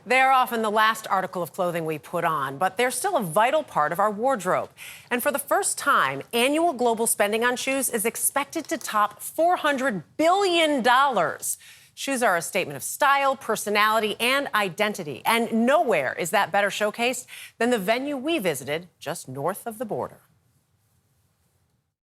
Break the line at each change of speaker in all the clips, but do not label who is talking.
They're often the last article of clothing we put on, but they're still a vital part of our wardrobe. And for the first time, annual global spending on shoes is expected to top $400 billion. Shoes are a statement of style, personality, and identity. And nowhere is that better showcased than the venue we visited just north of the border.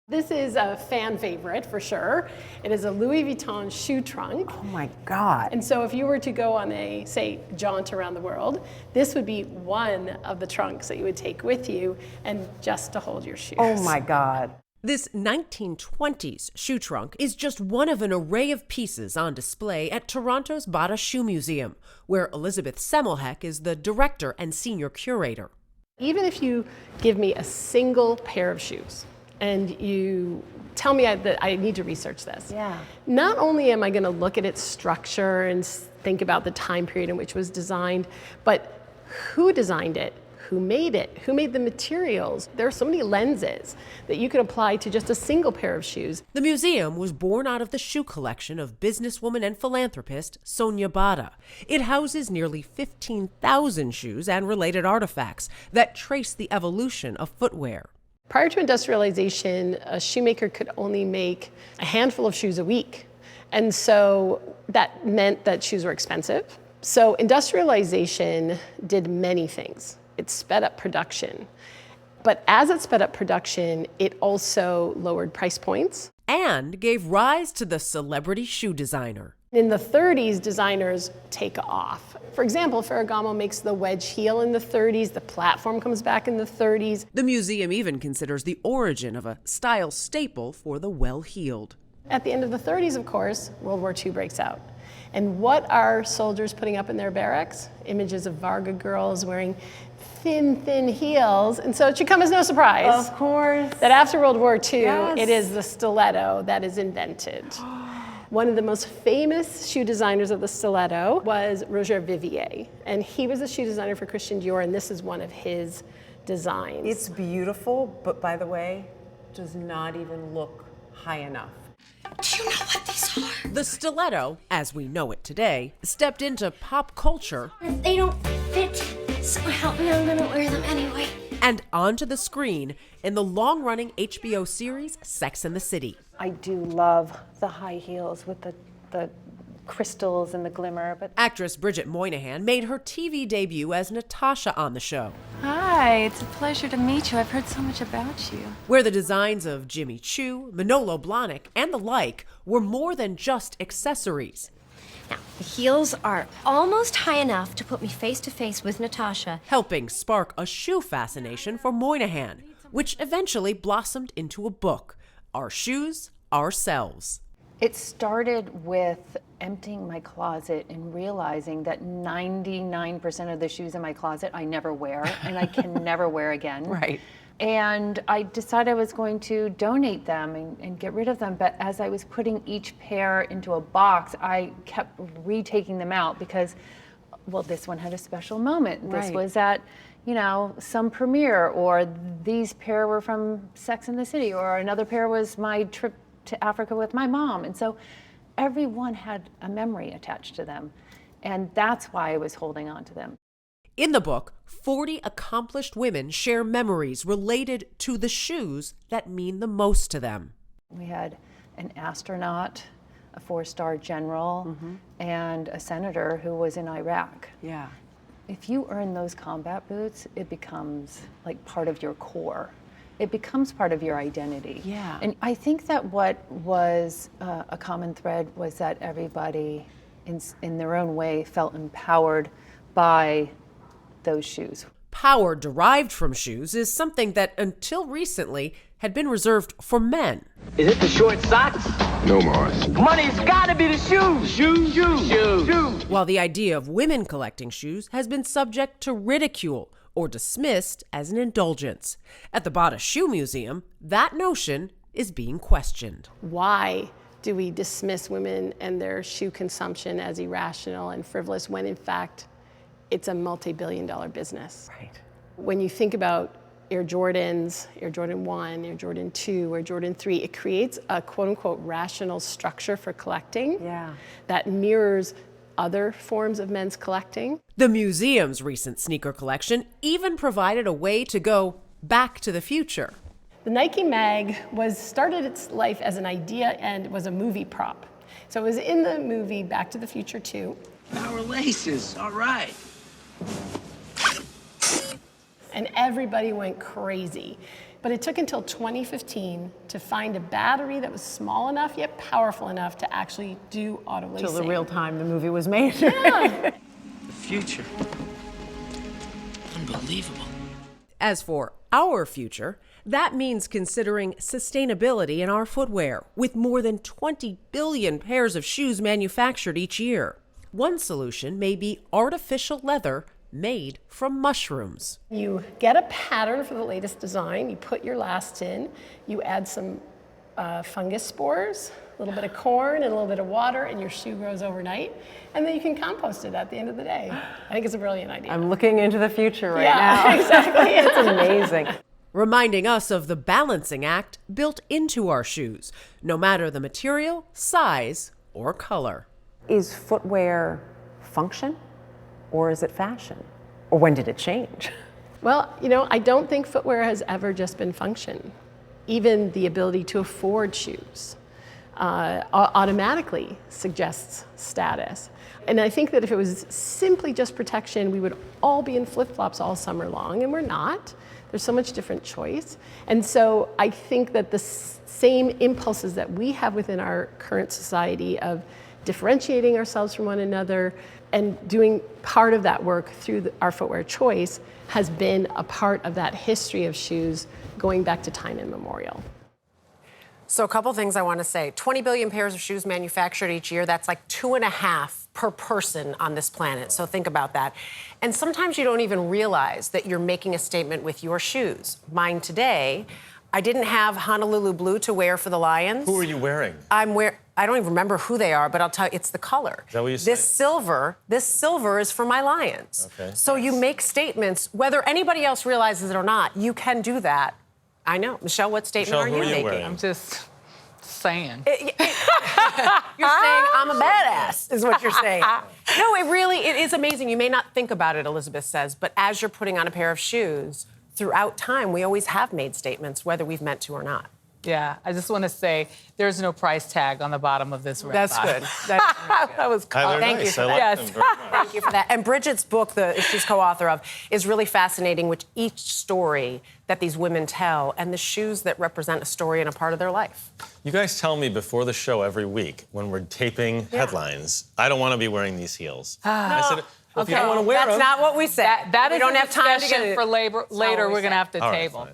This is a fan favorite for sure. It is a Louis Vuitton shoe trunk.
Oh my God.
And so if you were to go on a, say, jaunt around the world, this would be one of the trunks that you would take with you and just to hold your shoes.
Oh my God.
This 1920s shoe trunk is just one of an array of pieces on display at Toronto's Bata Shoe Museum, where Elizabeth Semmelheck is the director and senior curator.
Even if you give me a single pair of shoes, and you tell me that I need to research this.
Yeah.
Not only am I going to look at its structure and think about the time period in which it was designed, but who designed it, who made it, who made the materials. There are so many lenses that you can apply to just a single pair of shoes.
The museum was born out of the shoe collection of businesswoman and philanthropist Sonia Bata. It houses nearly 15,000 shoes and related artifacts that trace the evolution of footwear.
Prior to industrialization, a shoemaker could only make a handful of shoes a week. And so that meant that shoes were expensive. So industrialization did many things. It sped up production. But as it sped up production, it also lowered price points.
And gave rise to the celebrity shoe designer.
In the 30s, designers take off. For example, Ferragamo makes the wedge heel in the 30s. The platform comes back in the 30s.
The museum even considers the origin of a style staple for the well-heeled.
At the end of the 30s, of course, World War II breaks out. And what are soldiers putting up in their barracks? Images of Varga girls wearing thin heels. And so it should come as no surprise.
Of course.
That after World War II,
Yes.
It is the stiletto that is invented. One of the most famous shoe designers of the stiletto was Roger Vivier. And he was a shoe designer for Christian Dior, and this is one of his designs.
It's beautiful, but by the way, does not even look high enough.
Do you know what these are?
The stiletto, as we know it today, stepped into pop culture
They don't fit, so help me, I'm gonna wear them anyway.
and onto the screen in the long-running HBO series Sex and the City.
I do love the high heels with the crystals and the glimmer, but
Actress Bridget Moynihan made her TV debut as Natasha on the show,
Hi, it's a pleasure to meet you. I've heard so much about you.
where the designs of Jimmy Choo, Manolo Blahnik, and the like were more than just accessories,
Now, the heels are almost high enough to put me face to face with Natasha.
helping spark a shoe fascination for Moynihan, which eventually blossomed into a book, Our Shoes, Ourselves.
it started with emptying my closet and realizing that 99% of the shoes in my closet I never wear and I can never wear again.
Right.
And I decided I was going to donate them and get rid of them. But as I was putting each pair into a box, I kept retaking them out because, well, this one had a special moment. This
Right.
was at, some premiere, or these pair were from Sex and the City, or another pair was my trip to Africa with my mom. And so everyone had a memory attached to them. And that's why I was holding on to them.
In the book, 40 accomplished women share memories related to the shoes that mean the most to them.
We had an astronaut, a 4-star general, and a senator who was in Iraq.
Yeah.
If you earn those combat boots, it becomes like part of your core. It becomes part of your identity.
Yeah.
And I think that what was a common thread was that everybody, in their own way, felt empowered by those shoes.
Power derived from shoes is something that, until recently, had been reserved for men.
Is it the short socks?
No, Morris.
Money's gotta be the shoes. Shoes.
While the idea of women collecting shoes has been subject to ridicule or dismissed as an indulgence. At the Bata Shoe Museum, that notion is being questioned.
Why do we dismiss women and their shoe consumption as irrational and frivolous when, in fact, it's a multi-billion-dollar business?
Right.
When you think about Air Jordans, Air Jordan 1, Air Jordan 2, Air Jordan 3, it creates a quote-unquote rational structure for collecting
Yeah.
that mirrors other forms of men's collecting.
The museum's recent sneaker collection even provided a way to go back to the future.
The Nike Mag started its life as an idea and was a movie prop. So it was in the movie Back to the Future 2.
Power laces, all right.
And everybody went crazy. But it took until 2015 to find a battery that was small enough yet powerful enough to actually do auto lacing.
Till the real time the movie was made.
Yeah.
The future. Unbelievable.
As for our future, that means considering sustainability in our footwear, with more than 20 billion pairs of shoes manufactured each year. One solution may be artificial leather made from mushrooms.
You get a pattern for the latest design, you put your lasts in, you add some fungus spores, a little bit of corn and a little bit of water, and your shoe grows overnight. And then you can compost it at the end of the day. I think it's a brilliant idea.
I'm looking into the future right
Yeah,
now.
exactly.
It's amazing.
Reminding us of the balancing act built into our shoes, no matter the material, size, or color.
Is footwear function or is it fashion? Or when did it change?
Well, I don't think footwear has ever just been function. Even the ability to afford shoes automatically suggests status. And I think that if it was simply just protection, we would all be in flip-flops all summer long, and we're not. There's so much different choice. And so I think that the same impulses that we have within our current society of differentiating ourselves from one another and doing part of that work through our footwear choice has been a part of that history of shoes going back to time immemorial.
So a couple things I want to say. 20 billion pairs of shoes manufactured each year. That's like 2.5 per person on this planet. So think about that. And sometimes you don't even realize that you're making a statement with your shoes. Mine today, I didn't have Honolulu blue to wear for the Lions.
Who are you wearing?
I don't even remember who they are, but I'll tell you, it's the color.
Is that what you
This silver is for my Lions.
Okay.
So you make statements, whether anybody else realizes it or not, you can do that. I know. Michelle, what statement
Michelle,
are
who
you
are you
making?
wearing?
I'm just saying.
You're saying I'm a badass, is what you're saying. No, it is amazing. You may not think about it, Elizabeth says, but as you're putting on a pair of shoes, throughout time, we always have made statements, whether we've meant to or not.
Yeah, I just want to say there's no price tag on the bottom of this red
That's
bottom.
good. That's really good.
That was cool.
They're
Thank you
nice.
for
I
that.
like
Yes.
them very much.
Thank you for that. And Bridget's book, that she's co-author of, is really fascinating, with each story that these women tell and the shoes that represent a story and a part of their life.
You guys tell me before the show every week when we're taping headlines, I don't want to be wearing these heels. I said, well, if you don't want to wear
That's
them.
not what we said.
That
we
is
don't
a
have time to
discussion
get
for later.
what we
We're going to have to
All right,
table.
fine.